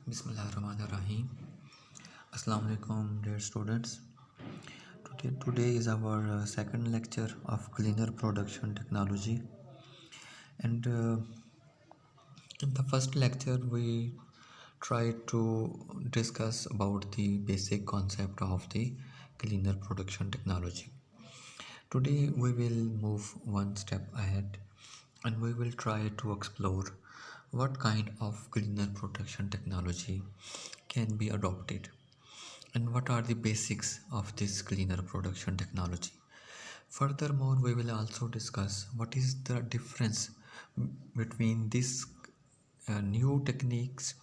Bismillahirrahmanirrahim. Assalamu alaikum, dear students. Today is our second lecture of cleaner production technology, and in the first lecture we tried to discuss about the basic concept of the cleaner production technology. Today we will move one step ahead, and we will try to explore what kind of cleaner production technology can be adopted and what are the basics of this cleaner production technology. Furthermore, we will also discuss what is the difference between these new techniques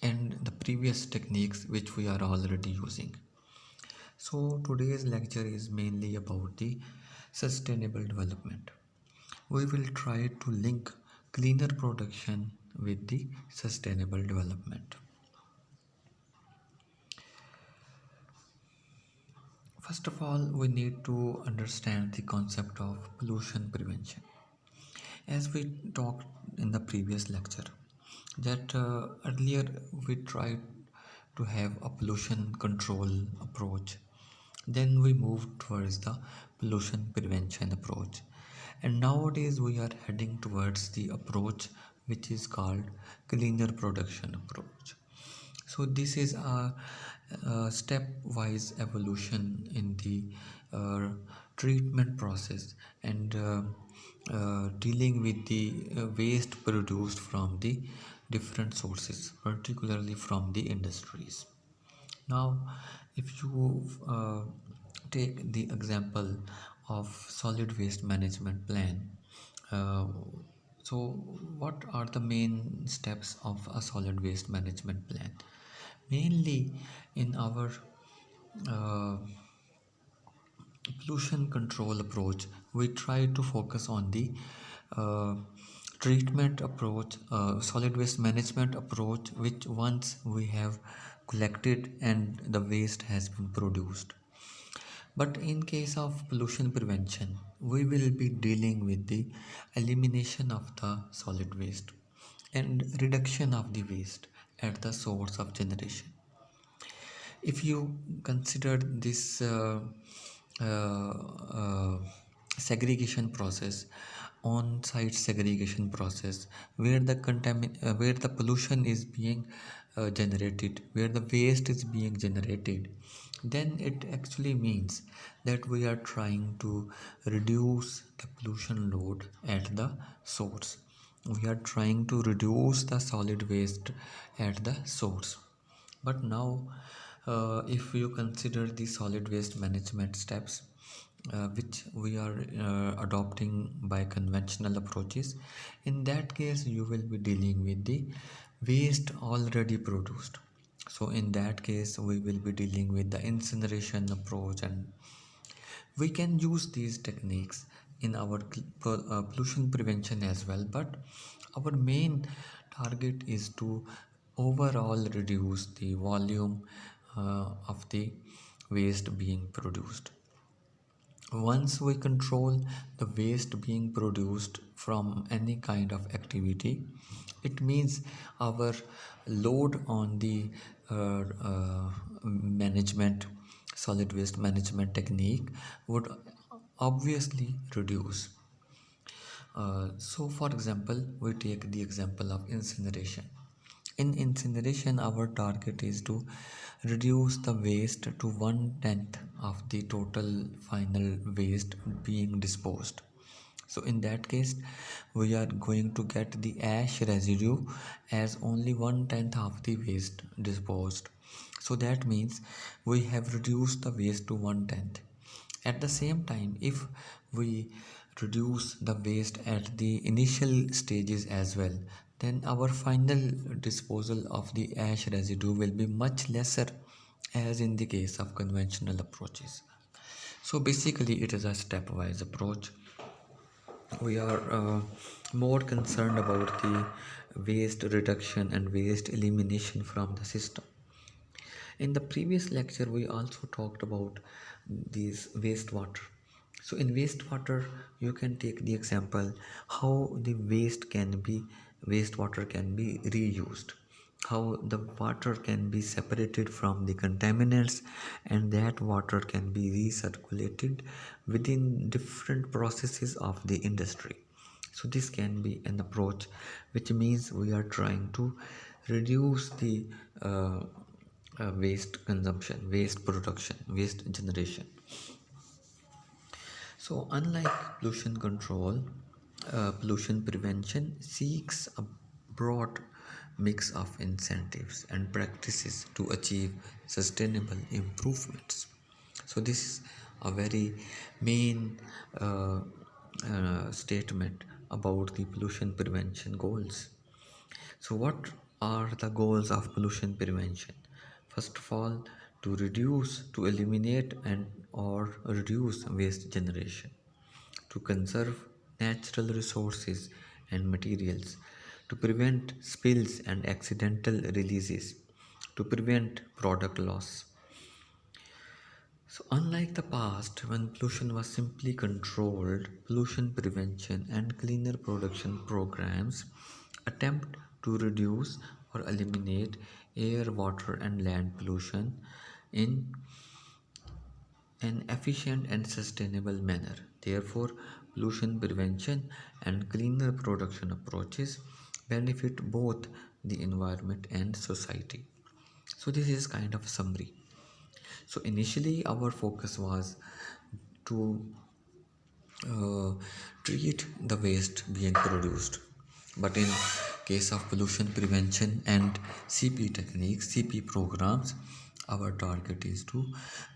and the previous techniques which we are already using. So, today's lecture is mainly about the sustainable development. We will try to link cleaner production with the sustainable development. First of all, we need to understand the concept of pollution prevention. As we talked in the previous lecture, that earlier we tried to have a pollution control approach, then we moved towards the pollution prevention approach, and nowadays we are heading towards the approach which is called cleaner production approach. So this is a stepwise evolution in the treatment process and dealing with the waste produced from the different sources, particularly from the industries. Now, if you take the example of solid waste management plan, uh, so what are the main steps of a solid waste management plan? Mainly in our uh, pollution control approach, we try to focus on the uh, treatment approach, solid waste management approach, which once we have collected and the waste has been produced. But in case of pollution prevention, we will be dealing with the elimination of the solid waste and reduction of the waste at the source of generation. If you consider this uh, segregation process, on-site segregation process, where where the pollution is being generated, where the waste is being generated, then it actually means that we are trying to reduce the pollution load at the source. We are trying to reduce the solid waste at the source. But now, if you consider the solid waste management steps, which we are adopting by conventional approaches, in that case, you will be dealing with the waste already produced. So, in that case, we will be dealing with the incineration approach, and we can use these techniques in our pollution prevention as well. But our main target is to overall reduce the volume of the waste being produced. Once we control the waste being produced from any kind of activity, it means our load on the management, solid waste management technique would obviously reduce. So, for example, we take the example of incineration. In incineration, our target is to reduce the waste to 1/10 of the total final waste being disposed. So, in that case, we are going to get the ash residue as only 1/10 of the waste disposed. So, that means we have reduced the waste to 1/10. At the same time, if we reduce the waste at the initial stages as well, then our final disposal of the ash residue will be much lesser as in the case of conventional approaches. So basically, it is a stepwise approach. We are more concerned about the waste reduction and waste elimination from the system. In the previous lecture, we also talked about these wastewater. So in wastewater, you can take the example how the wastewater can be reused. how the water can be separated from the contaminants, and that water can be recirculated within different processes of the industry. So this can be an approach, which means we are trying to reduce the uh, waste consumption, waste production, waste generation. So, unlike pollution control, pollution prevention seeks a broad mix of incentives and practices to achieve sustainable improvements. So, this is a very main statement about the pollution prevention goals. So, what are the goals of pollution prevention? First of all, to reduce, to eliminate, and or reduce waste generation, to conserve natural resources and materials, to prevent spills and accidental releases, to prevent product loss. So, unlike the past when pollution was simply controlled, pollution prevention and cleaner production programs attempt to reduce or eliminate air, water, and land pollution in an efficient and sustainable manner. Therefore, pollution prevention and cleaner production approaches benefit both the environment and society. So, this is kind of a summary. So initially, our focus was to uh, treat the waste being produced, but in case of pollution prevention and CP techniques, CP programs, our target is to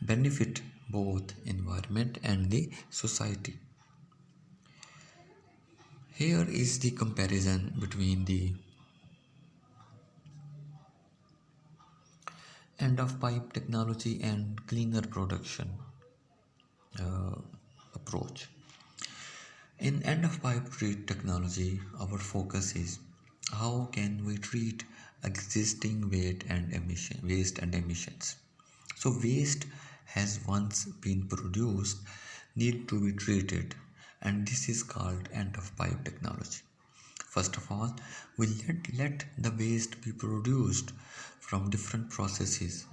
benefit both environment and the society. Here is the comparison between the end of pipe technology and cleaner production uh, approach. In end of pipe treat technology, our focus is how can we treat existing waste and emissions. So waste has once been produced, need to be treated, and this is called end of pipe technology. First of all, we let the waste be produced from different processes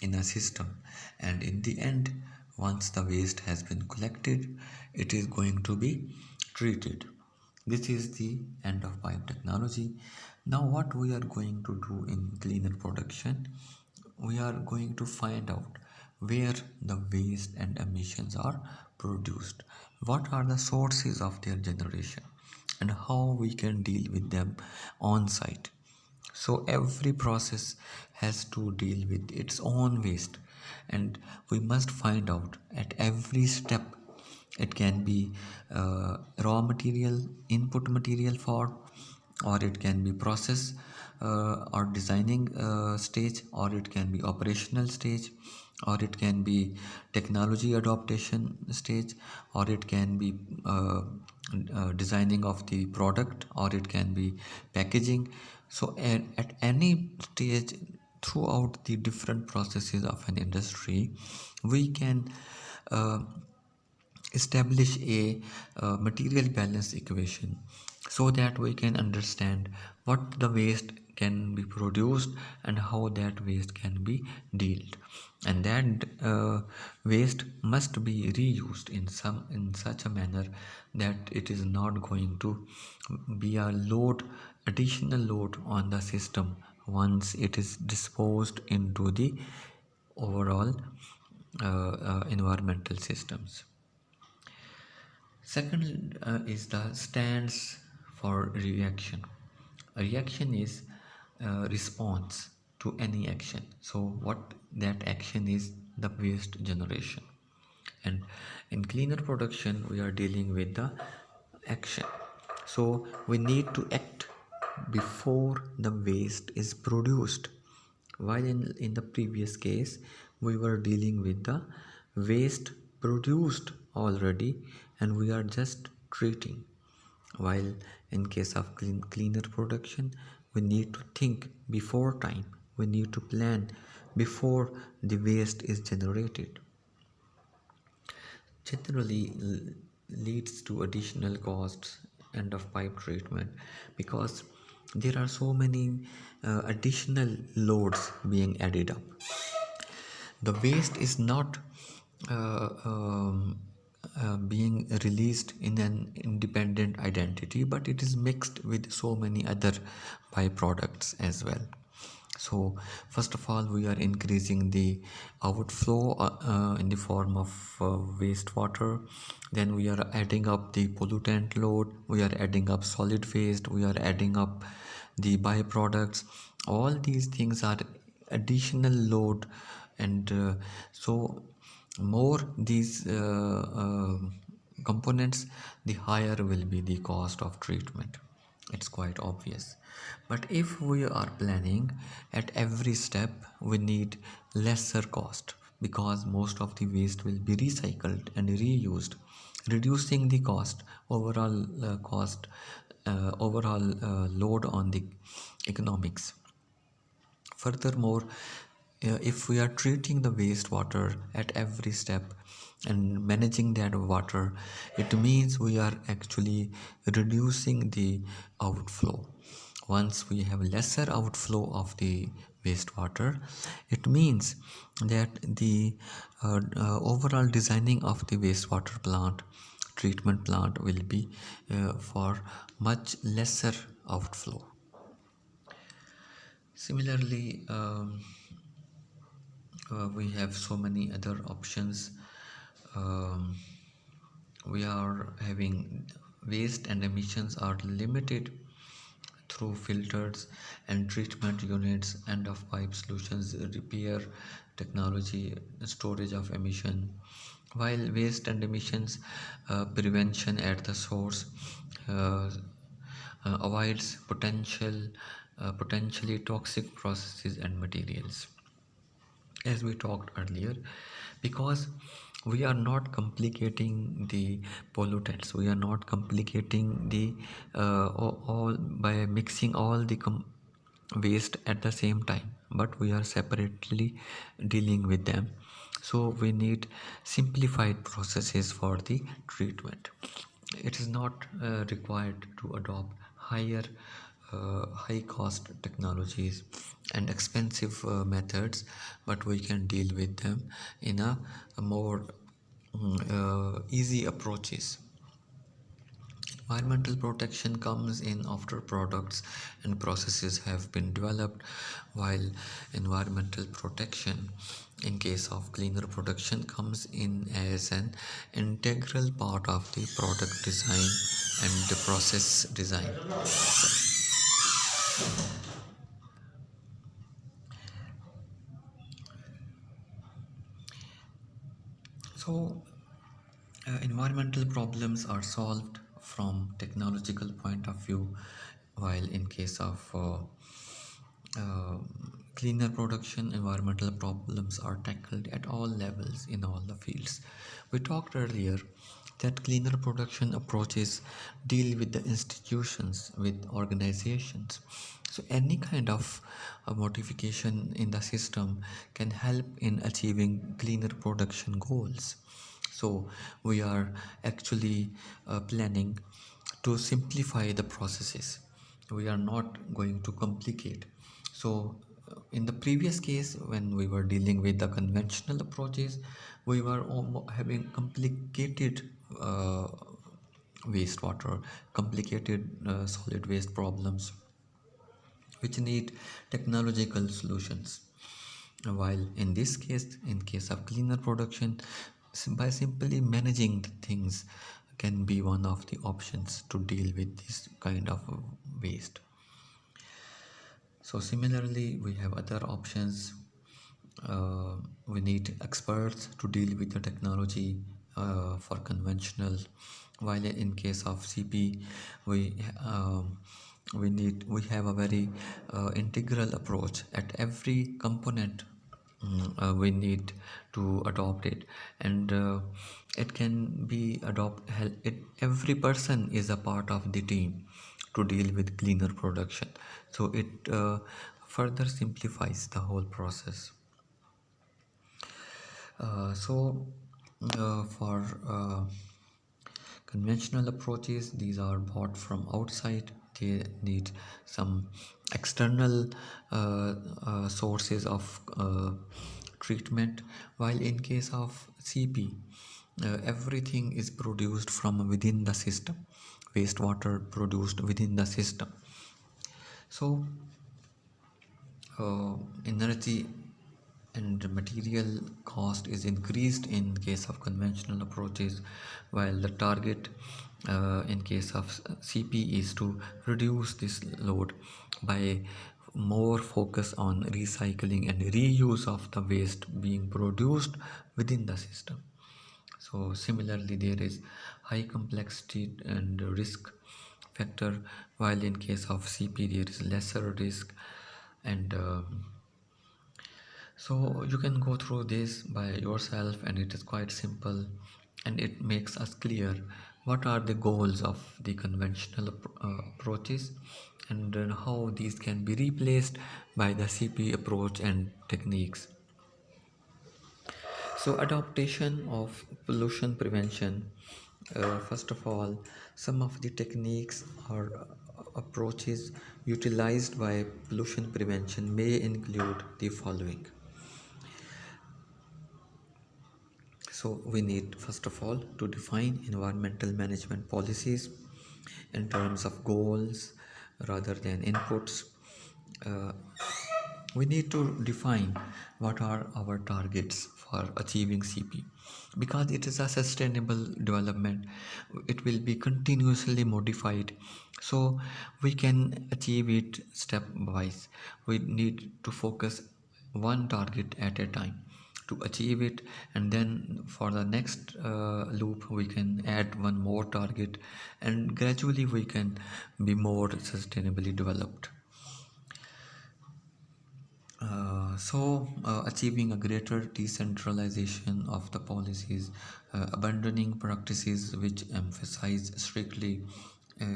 in a system, and in the end, once the waste has been collected, it is going to be treated. This is the end of pipe technology. Now, what we are going to do in cleaner production, we are going to find out where the waste and emissions are produced, what are the sources of their generation, and how we can deal with them on site. So every process has to deal with its own waste, and we must find out at every step. It can be raw material, input material for, or it can be process or designing stage, or it can be operational stage, or it can be technology adaptation stage, or it can be designing of the product, or it can be packaging. So at any stage throughout the different processes of an industry, we can uh, establish a material balance equation so that we can understand what the waste can be produced and how that waste can be dealt, and that waste must be reused in such a manner that it is not going to be a load, additional load on the system once it is disposed into the overall environmental systems. Second is the stands for reaction. A reaction is response to any action. So what that action is, the waste generation. And in cleaner production, we are dealing with the action. So we need to act before the waste is produced. While in the previous case, we were dealing with the waste produced already and we are just treating. While in case of cleaner production, we need to think before time, we need to plan before the waste is generated. Generally leads to additional costs end of pipe treatment because there are so many additional loads being added up. The waste is not uh, um, being released in an independent identity, but it is mixed with so many other byproducts as well. So first of all, we are increasing the outflow in the form of wastewater. Then we are adding up the pollutant load, we are adding up solid waste, we are adding up the byproducts. All these things are additional load, and so more these components, the higher will be the cost of treatment. It's quite obvious. But if we are planning at every step, we need lesser cost, because most of the waste will be recycled and reused, reducing the overall load on the economics. Furthermore, if we are treating the wastewater at every step and managing that water, it means we are actually reducing the outflow. Once we have lesser outflow of the wastewater, it means that the overall designing of the wastewater plant, treatment plant, will be for much lesser outflow. Similarly, we have so many other options. Um, we are having waste and emissions are limited through filters and treatment units, end of pipe solutions, repair technology, storage of emission. While waste and emissions prevention at the source uh, avoids potentially toxic processes and materials, as we talked earlier, because we are not complicating the pollutants, we are not complicating the all by mixing all the waste at the same time, but we are separately dealing with them. So we need simplified processes for the treatment. It is not required to adopt high cost technologies and expensive methods, but we can deal with them in a more easy approaches. Environmental protection comes in after products and processes have been developed, while environmental protection in case of cleaner production comes in as an integral part of the product design and the process design. So environmental problems are solved from technological point of view, while in case of uh, cleaner production, environmental problems are tackled at all levels in all the fields. We talked earlier that cleaner production approaches deal with the institutions, with organizations. So any kind of modification in the system can help in achieving cleaner production goals. So we are actually planning to simplify the processes. We are not going to complicate. So in the previous case, when we were dealing with the conventional approaches, we were having complicated wastewater, complicated solid waste problems, which need technological solutions. While in this case, in case of cleaner production, by simply managing the things can be one of the options to deal with this kind of waste. So similarly, we have other options. We need experts to deal with the technology for conventional, while in case of CP, we we have a very integral approach at every component. We need to adopt it, and it can be every person is a part of the team to deal with cleaner production, so it further simplifies the whole process. For conventional approaches, these are bought from outside. they need some external sources of treatment, while in case of CP, everything is produced from within the system, wastewater produced within the system. So uh, energy and material cost is increased in case of conventional approaches, while the target in case of CP is to reduce this load by more focus on recycling and reuse of the waste being produced within the system. So similarly, there is high complexity and risk factor, while in case of CP there is lesser risk. And so you can go through this by yourself, and it is quite simple, and it makes us clear what are the goals of the conventional approaches, and then how these can be replaced by the CP approach and techniques. So, adaptation of pollution prevention. First of all, some of the techniques or approaches utilized by pollution prevention may include the following. So, we need first of all to define environmental management policies in terms of goals rather than inputs. Uh, we need to define what are our targets for achieving CP, because it is a sustainable development. It will be continuously modified, so we can achieve it step wise. We need to focus one target at a time to achieve it, and then for the next loop we can add one more target, and gradually we can be more sustainably developed. Achieving a greater decentralization of the policies, abandoning practices which emphasize strictly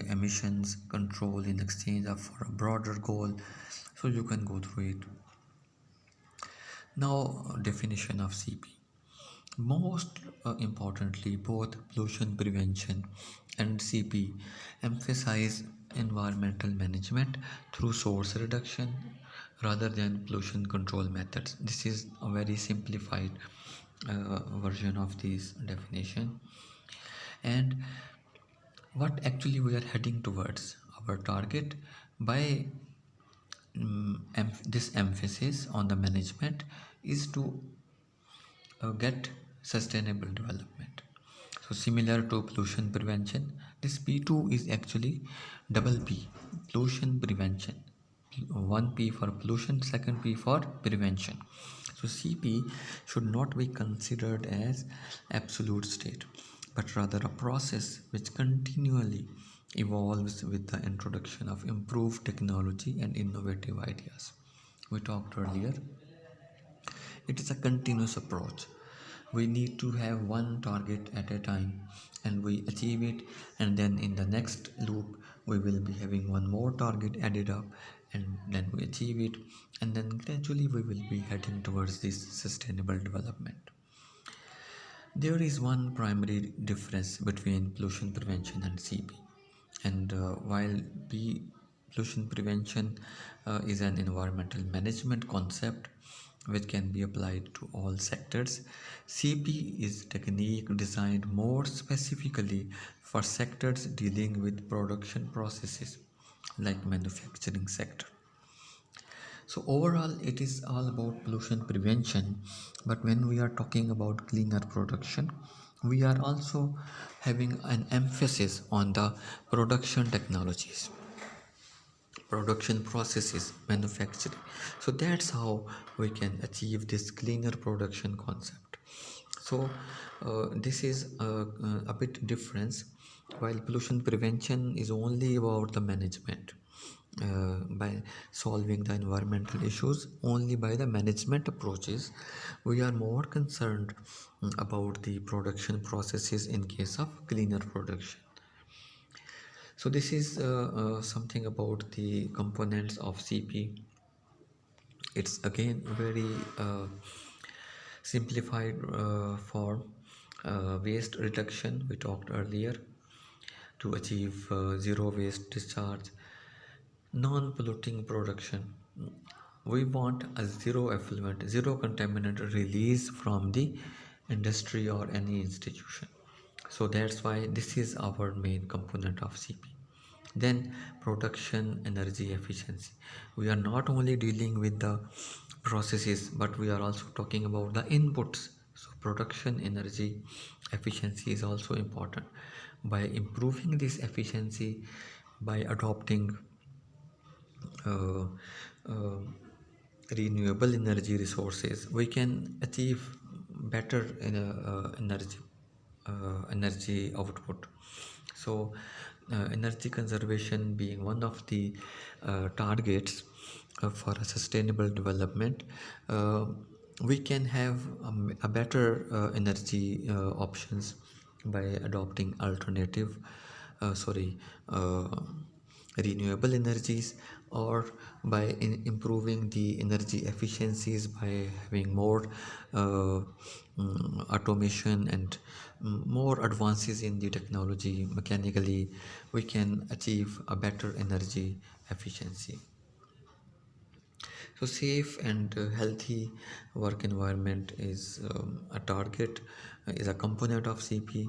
emissions control in exchange of for a broader goal. So you can go through it. Now, definition of CP. Most importantly, both pollution prevention and CP emphasize environmental management through source reduction rather than pollution control methods. This is a very simplified version of this definition. And what actually we are heading towards our target by this emphasis on the management is to get sustainable development. So similar to pollution prevention, this P2 is actually double P, pollution prevention. One P for pollution, second P for prevention. So CP should not be considered as absolute state, but rather a process which continually evolves with the introduction of improved technology and innovative ideas. We talked earlier, it is a continuous approach. We need to have one target at a time and we achieve it, and then in the next loop we will be having one more target added up, and then we achieve it, and then gradually we will be heading towards this sustainable development. There is one primary difference between pollution prevention and CP. And while pollution prevention is an environmental management concept which can be applied to all sectors, CP is technique designed more specifically for sectors dealing with production processes like manufacturing sector. So overall, it is all about pollution prevention. But when we are talking about cleaner production, we are also having an emphasis on the production technologies, production processes, manufacturing. So that's how we can achieve this cleaner production concept. So this is a bit difference. While pollution prevention is only about the management, by solving the environmental issues only by the management approaches, we are more concerned about the production processes in case of cleaner production. So this is something about the components of CP. It's again very simplified form. Waste reduction we talked earlier, to achieve zero waste discharge, Non-polluting production. We want a zero effluent, zero contaminant release from the industry or any institution. So that's why this is our main component of CP. Then production energy efficiency. We are not only dealing with the processes, but we are also talking about the inputs. So production energy efficiency is also important. By improving this efficiency, by adopting uh, uh, renewable energy resources, we can achieve better energy output. So energy conservation being one of the targets for a sustainable development, uh, we can have a better energy options by adopting alternative sorry renewable energies, or by improving the energy efficiencies by having more automation and more advances in the technology mechanically, we can achieve a better energy efficiency. So safe and healthy work environment is a target, is a component of CP.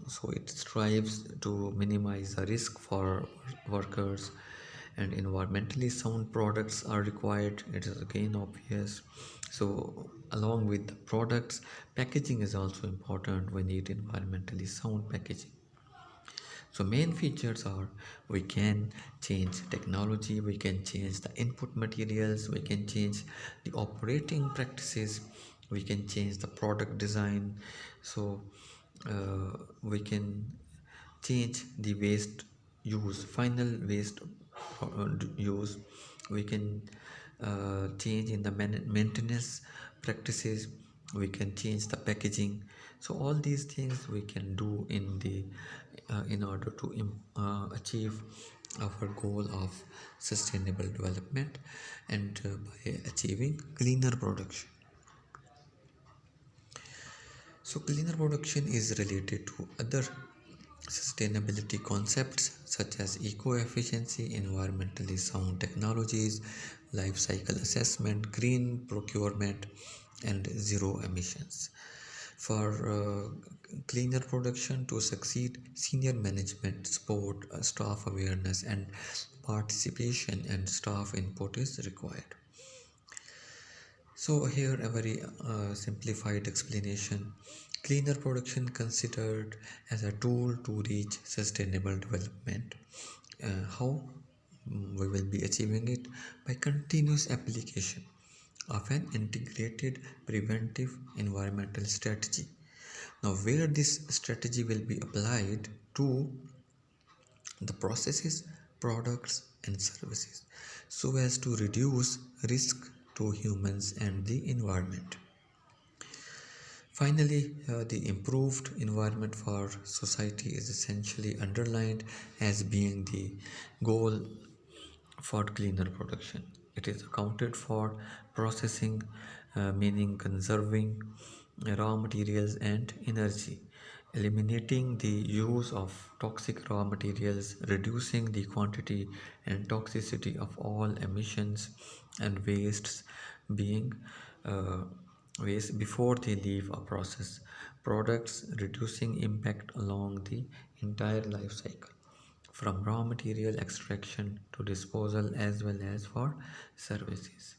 So it strives to minimize the risk for workers, and environmentally sound products are required. It is again obvious. So along with the products, packaging is also important. We need environmentally sound packaging. So main features are, we can change technology, we can change the input materials, we can change the operating practices, we can change the product design. So we can change the waste use, final waste use. We can change in the maintenance practices. We can change the packaging. So all these things we can do in order to achieve our goal of sustainable development, and by achieving cleaner production. So cleaner production is related to other sustainability concepts such as eco-efficiency, environmentally sound technologies, life cycle assessment, green procurement, and zero emissions. For cleaner production to succeed, senior management support, staff awareness, and participation and staff input is required. So here a very simplified explanation. Cleaner production considered as a tool to reach sustainable development. How we will be achieving it? By continuous application of an integrated preventive environmental strategy. Now, where this strategy will be applied to the processes, products, and services, so as to reduce risk to humans and the environment. Finally, the improved environment for society is essentially underlined as being the goal for cleaner production. It is accounted for processing, meaning conserving raw materials and energy, eliminating the use of toxic raw materials, reducing the quantity and toxicity of all emissions and wastes being uh, waste before they leave a process. Products, reducing impact along the entire life cycle, from raw material extraction to disposal, as well as for services.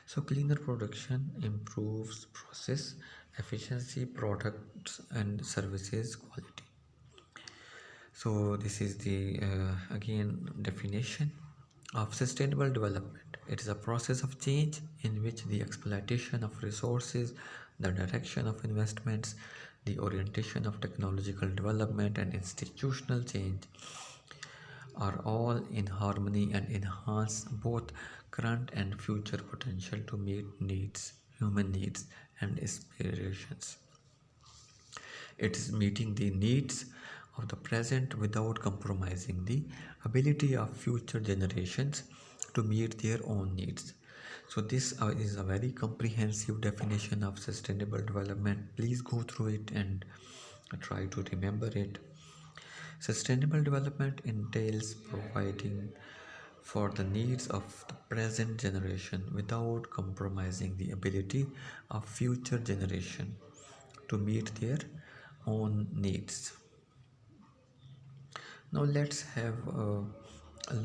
So cleaner production improves process efficiency, products and services quality. So this is the again definition of sustainable development. It is a process of change in which the exploitation of resources, the direction of investments, the orientation of technological development, and institutional change are all in harmony and enhance both current and future potential to meet needs, human needs, and aspirations. It is meeting the needs of the present without compromising the ability of future generations to meet their own needs. So, this is a very comprehensive definition of sustainable development. Please go through it and try to remember it. Sustainable development entails providing for the needs of the present generation without compromising the ability of future generation to meet their own needs. Now let's have a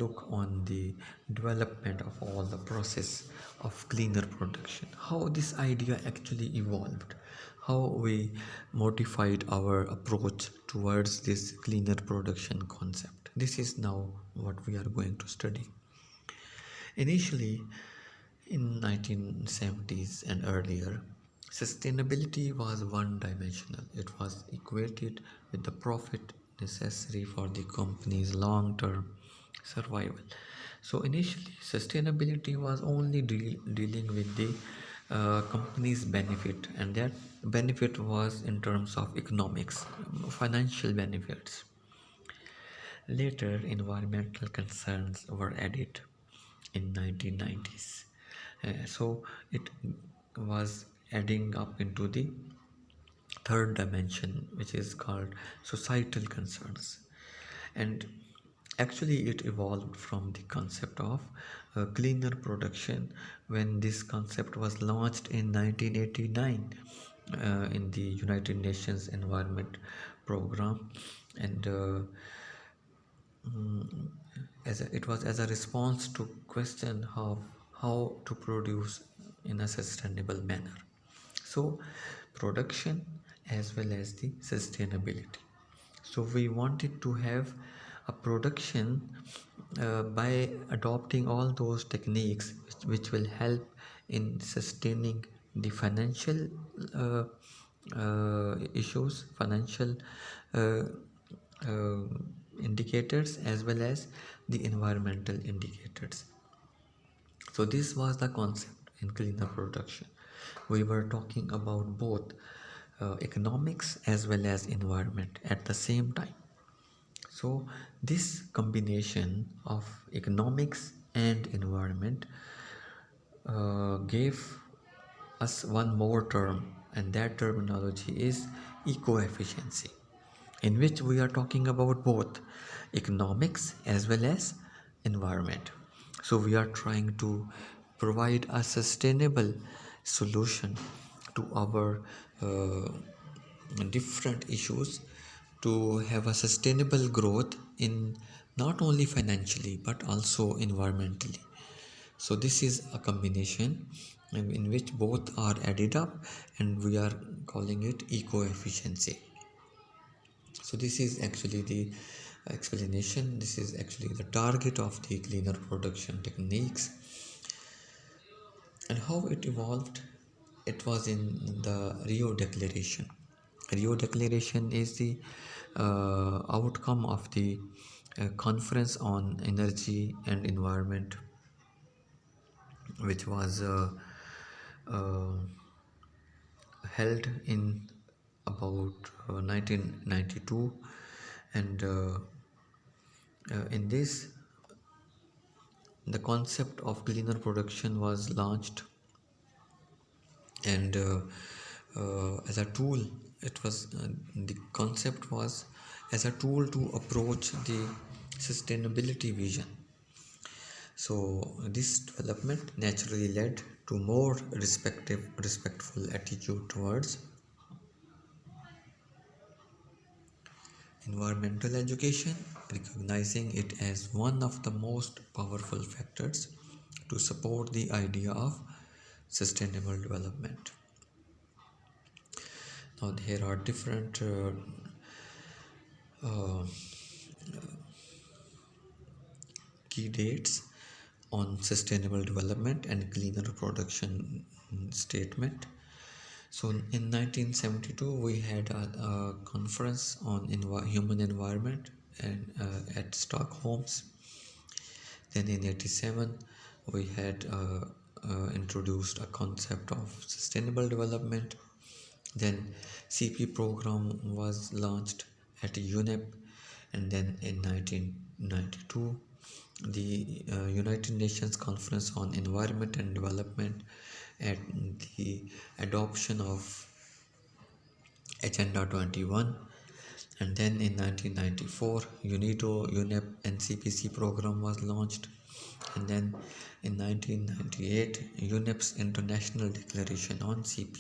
look on the development of all the process of cleaner production. How this idea actually evolved, how we modified our approach towards this cleaner production concept. This is now what we are going to study. Initially, in 1970s and earlier, sustainability was one-dimensional. It was equated with the profit necessary for the company's long-term survival. So initially, sustainability was only dealing with the company's benefit, and that benefit was in terms of economics, financial benefits. Later, environmental concerns were added in 1990s. So it was adding up into the third dimension, which is called societal concerns. And actually, it evolved from the concept of cleaner production when this concept was launched in 1989 in the United Nations Environment Program. And it was as a response to question how to produce in a sustainable manner. So production as well as the sustainability. So we wanted to have a production by adopting all those techniques which will help in sustaining the financial issues, financial uh, uh, indicators as well as the environmental indicators. So this was the concept in cleaner production. We were talking about both economics as well as environment at the same time. So this combination of economics and environment gave us one more term, and that terminology is eco-efficiency, in which we are talking about both economics as well as environment. So we are trying to provide a sustainable solution to our different issues, to have a sustainable growth in not only financially but also environmentally. So this is a combination in which both are added up, and we are calling it eco-efficiency. So this is actually the explanation. This is actually the target of the cleaner production techniques. And how it evolved, it was in the Rio Declaration. Rio Declaration is the outcome of the conference on energy and environment, which was uh, held in about 1992. And in this, the concept of cleaner production was launched, and as a tool, it was the concept was as a tool to approach the sustainability vision. So this development naturally led to more respectful attitude towards environmental education, recognizing it as one of the most powerful factors to support the idea of sustainable development. Now, there are different uh, key dates on sustainable development and cleaner production statement. So in 1972, we had a conference on human environment and at Stockholm's. Then in 87, we had introduced a concept of sustainable development. Then CP program was launched at UNEP, and then in 1992, the United Nations Conference on Environment and Development, at the adoption of Agenda 21. And then in 1994, UNIDO, UNEP and CPC program was launched. And then in 1998, UNEP's International Declaration on CP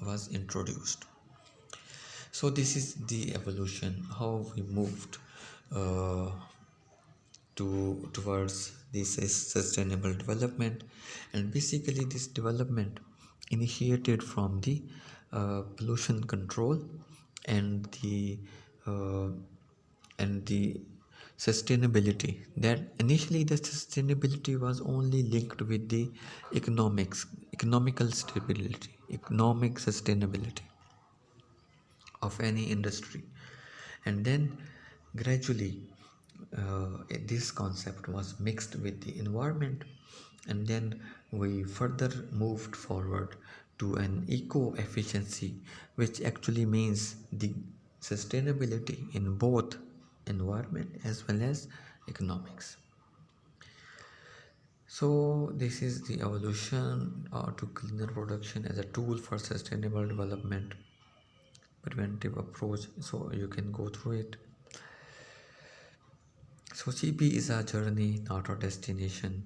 was introduced. So this is the evolution, how we moved uh, towards this is sustainable development. And basically this development initiated from the pollution control and uh, the sustainability. That initially the sustainability was only linked with the economical stability, economic sustainability of any industry. And then gradually this concept was mixed with the environment, and then we further moved forward to an eco efficiency, which actually means the sustainability in both environment as well as economics. So this is the evolution to cleaner production as a tool for sustainable development, preventive approach. So you can go through it. So CP is a journey, not a destination.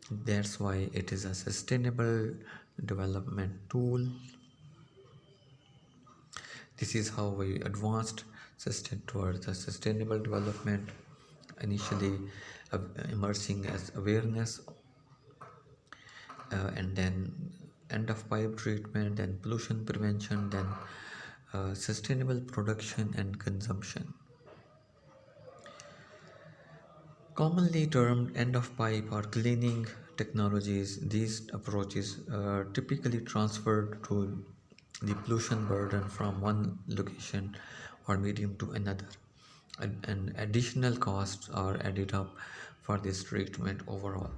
That's why it is a sustainable development tool. This is how we advanced towards the sustainable development. Initially, emerging as awareness, and then end of pipe treatment, then pollution prevention, then sustainable production and consumption. Commonly termed end of pipe or cleaning technologies, these approaches typically transferred to the pollution burden from one location or medium to another, and additional costs are added up for this treatment overall,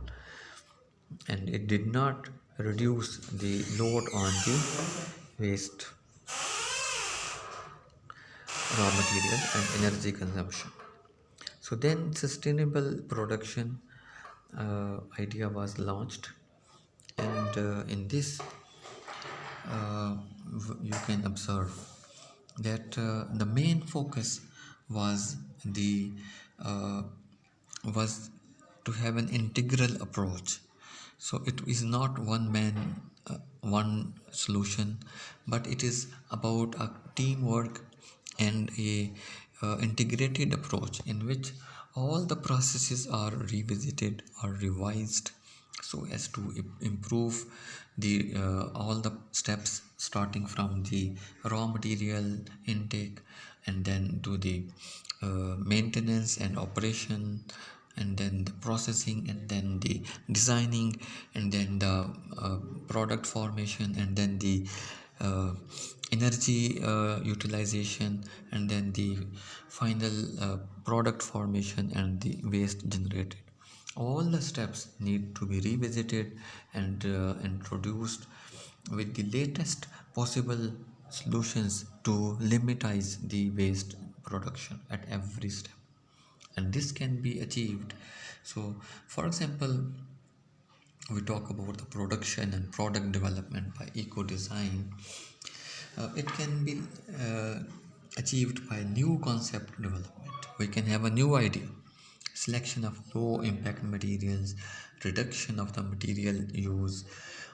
and it did not reduce the load on the waste, raw material, and energy consumption. So then sustainable production idea was launched, and in this you can observe that the main focus was the uh, was to have an integral approach. So it is not one man, one solution, but it is about a teamwork and a integrated approach in which all the processes are revisited or revised so as to improve the all the steps, starting from the raw material intake and then to the maintenance and operation, and then the processing, and then the designing, and then the product formation, and then the uh, energy utilization, and then the final product formation and the waste generated. All the steps need to be revisited and introduced with the latest possible solutions to limitize the waste production at every step, and this can be achieved. So for example, we talk about the production and product development by eco design. It can be uh, achieved by new concept development. We can have a new idea, selection of low impact materials, reduction of the material use,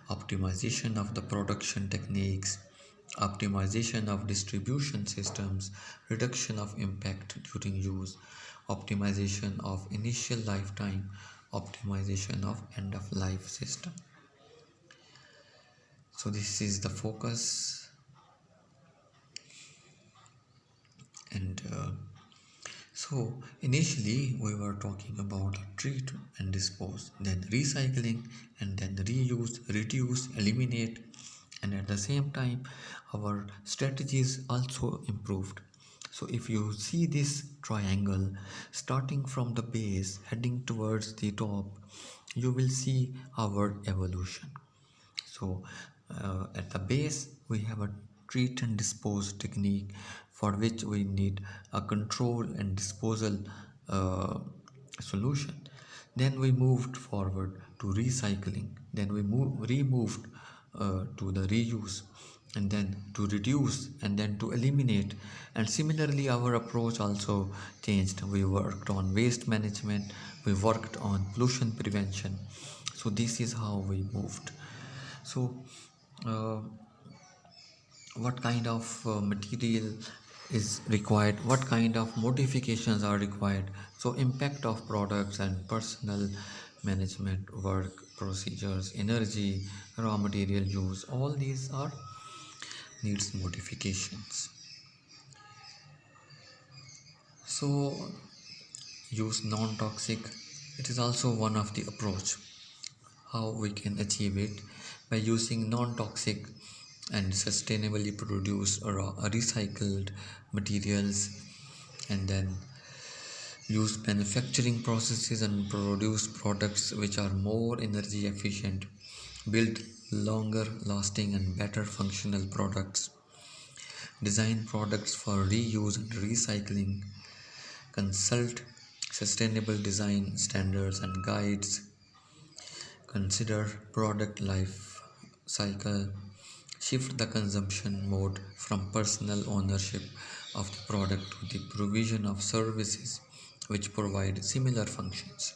optimization of the production techniques, optimization of distribution systems, reduction of impact during use, optimization of initial lifetime, optimization of end of life system. So this is the focus. And so initially we were talking about treat and dispose, then recycling, and then reuse, reduce, eliminate, and at the same time our strategies also improved. So if you see this triangle starting from the base heading towards the top, you will see our evolution. So at the base, we have a treat and dispose technique for which we need a control and disposal uh, solution. Then we moved forward to recycling. Then we removed to the reuse. and then to reduce and then to eliminate. And similarly our approach also changed. We worked on waste management, we worked on pollution prevention. So this is how we moved. So uh, what kind of material is required, what kind of modifications are required. So impact of products and personal management, work procedures, energy, raw material use, all these are needs modifications. So use non-toxic, it is also one of the approach. How we can achieve it? By using non-toxic and sustainably produced or recycled materials, and then use manufacturing processes and produce products which are more energy efficient, build longer lasting and better functional products, design products for reuse and recycling, consult sustainable design standards and guides, consider product life cycle, shift the consumption mode from personal ownership of the product to the provision of services which provide similar functions.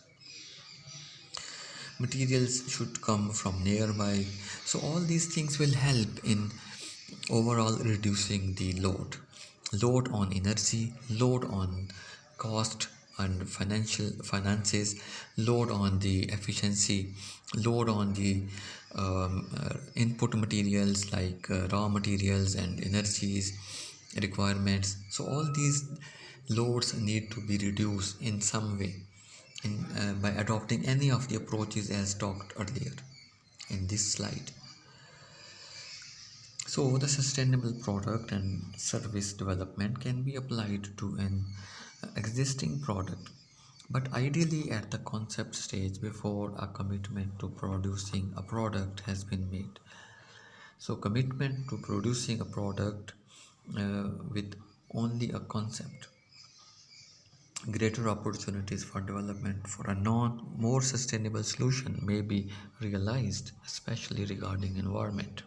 Materials should come from nearby. So all these things will help in overall reducing the load on energy, load on cost and financial finances, load on the efficiency, load on the input materials like raw materials and energies requirements. So all these loads need to be reduced in some way by adopting any of the approaches as talked earlier in this slide. So, the sustainable product and service development can be applied to an existing product, but ideally at the concept stage before a commitment to producing a product has been made. So, commitment to producing a product with only a concept, greater opportunities for development for a non more sustainable solution may be realized, especially regarding environment.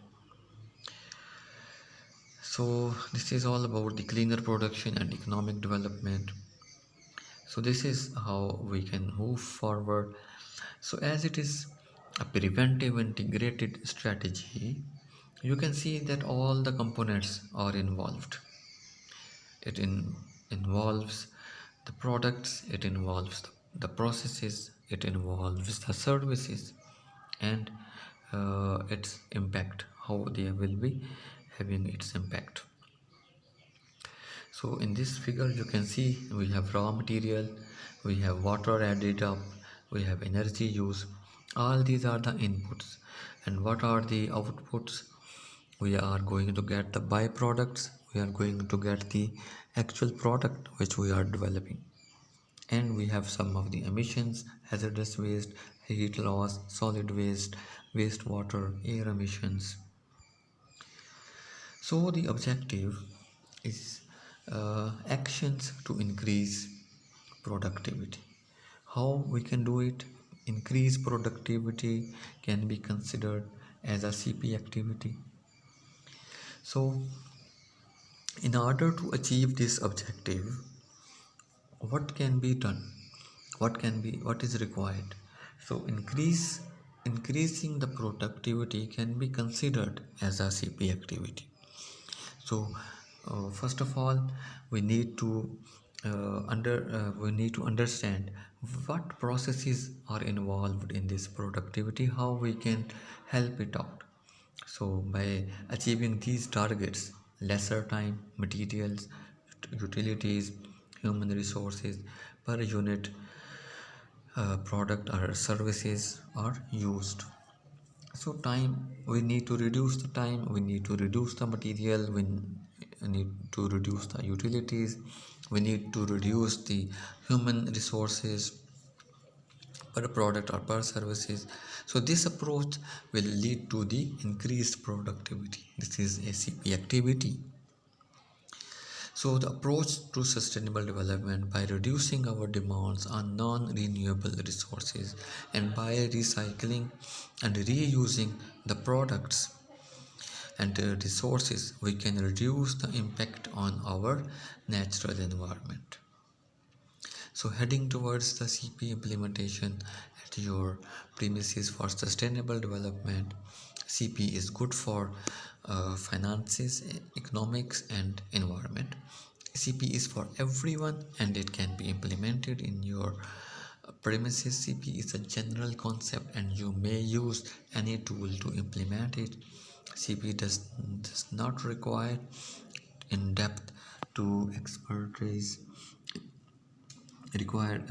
So this is all about the cleaner production and economic development. So this is how we can move forward. So as it is a preventive integrated strategy, you can see that all the components are involved. It involves the products, it involves the processes, it involves the services, and its impact, how they will be having its impact. So in this figure you can see we have raw material, we have water added up, we have energy use. All these are the inputs. And what are the outputs? We are going to get the byproducts, we are going to get the actual product which we are developing. And we have some of the emissions, hazardous waste, heat loss, solid waste, wastewater, air emissions. So the objective is actions to increase productivity. How we can do it? Increase productivity can be considered as a CP activity. So, in order to achieve this objective, what can be done? What is required? So, increasing the productivity can be considered as a CP activity. So, first of all, we need to we need to understand what processes are involved in this productivity, how we can help it out. So, by achieving these targets, lesser time, materials, utilities, human resources per unit product or services are used. So time, we need to reduce the time, we need to reduce the material, we need to reduce the utilities, we need to reduce the human resources per product or per services. So this approach will lead to the increased productivity. This is a CP activity. So, the approach to sustainable development by reducing our demands on non renewable resources and by recycling and reusing the products. and resources, we can reduce the impact on our natural environment. So, heading towards the CP implementation at your premises for sustainable development, CP is good for finances, economics, and environment. CP is for everyone and it can be implemented in your premises. CP is a general concept and you may use any tool to implement it. CP does not require in depth to expertise require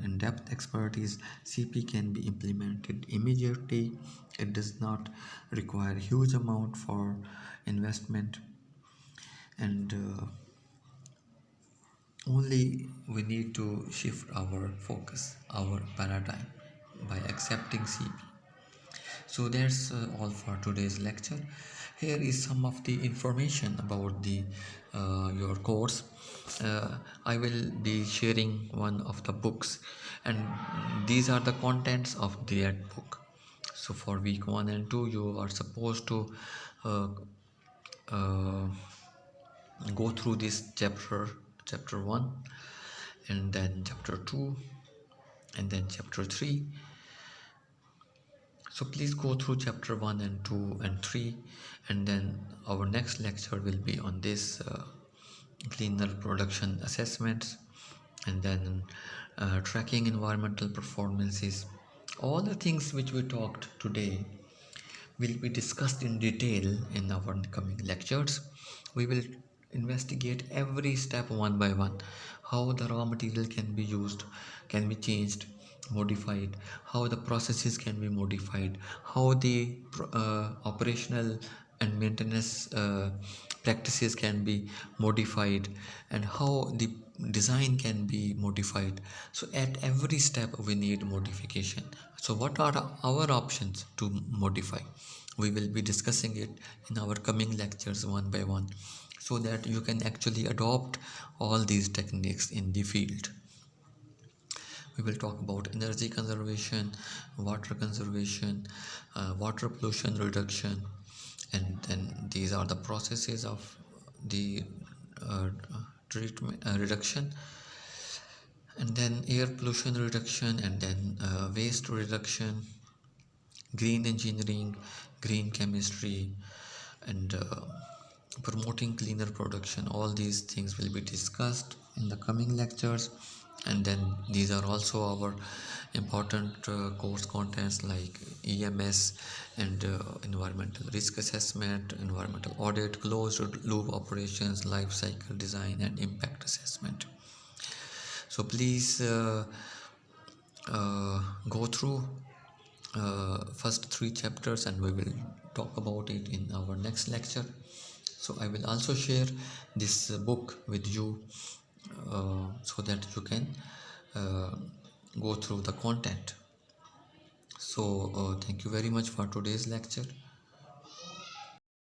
in-depth expertise. CP can be implemented immediately. It does not require huge amount for investment, and only we need to shift our focus, our paradigm by accepting CP. So that's all for today's lecture. Here is some of the information about the your course. I will be sharing one of the books, and these are the contents of that book. So for week 1 and 2, you are supposed to uh, uh, go through this chapter 1, and then chapter 2, and then chapter 3. So please go through chapter 1 and 2 and 3, and then our next lecture will be on this cleaner production assessments, and then tracking environmental performances. All the things which we talked today will be discussed in detail in our coming lectures. We will investigate every step one by one, how the raw material can be used, can be changed, modified, how the processes can be modified, how the operational and maintenance practices can be modified, and how the design can be modified. So at every step we need modification. So what are our options to modify? We will be discussing it in our coming lectures one by one, so that you can actually adopt all these techniques in the field. We will talk about energy conservation, water conservation, water pollution reduction, and then these are the processes of the uh, treatment reduction, and then air pollution reduction, and then waste reduction, green engineering, green chemistry, and promoting cleaner production. All these things will be discussed in the coming lectures, and then these are also our important course contents like EMS and environmental risk assessment, environmental audit, closed loop operations, life cycle design, and impact assessment. So please go through first three chapters, and we will talk about it in our next lecture. So I will also share this book with you, so that you can uh, go through the content. So thank you very much for today's lecture.